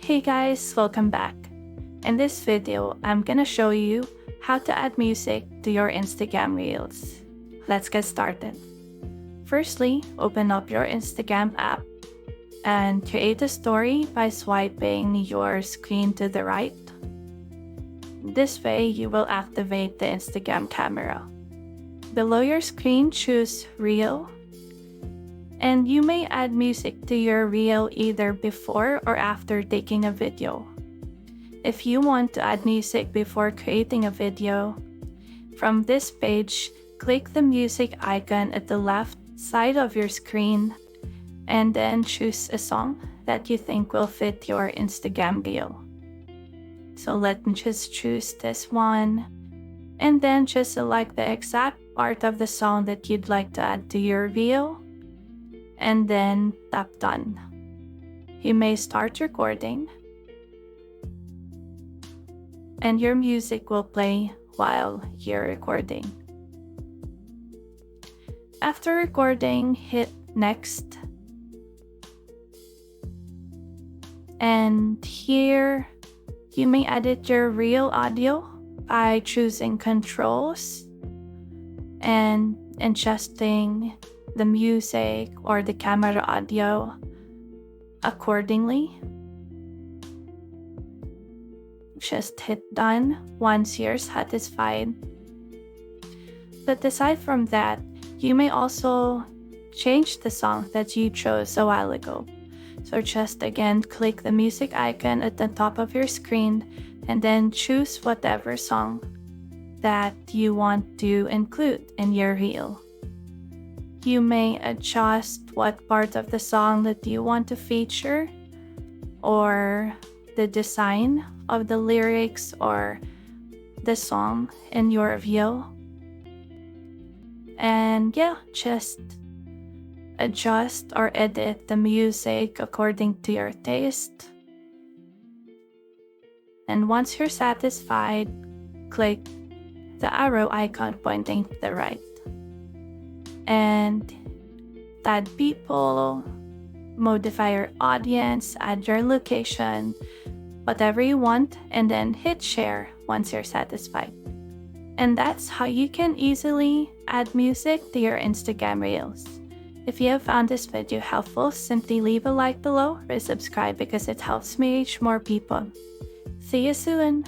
Hey guys, welcome back. In this video, I'm gonna show you how to add music to your Instagram Reels. Let's get started. Firstly, open up your Instagram app and create a story by swiping your screen to the right. This way, you will activate the Instagram camera. Below your screen, choose Reel. And you may add music to your reel either before or after taking a video. If you want to add music before creating a video, from this page, click the music icon at the left side of your screen and then choose a song that you think will fit your Instagram reel. So let me just choose this one and then just select the exact part of the song that you'd like to add to your reel. And then tap done. You may start recording and your music will play while you're recording. After recording, hit next. And here you may edit your reel audio by choosing controls and adjusting the music or the camera audio accordingly. Just hit done once you're satisfied. But aside from that, you may also change the song that you chose a while ago. So just again, click the music icon at the top of your screen and then choose whatever song that you want to include in your reel. You may adjust what part of the song that you want to feature or the design of the lyrics or the song in your reel. And yeah, just adjust or edit the music according to your taste. And once you're satisfied, click the arrow icon pointing to the right. And add people, modify your audience, add your location, whatever you want, and then hit share once you're satisfied. And that's how you can easily add music to your Instagram Reels. If you have found this video helpful, simply leave a like below or subscribe because it helps me reach more people. See you soon!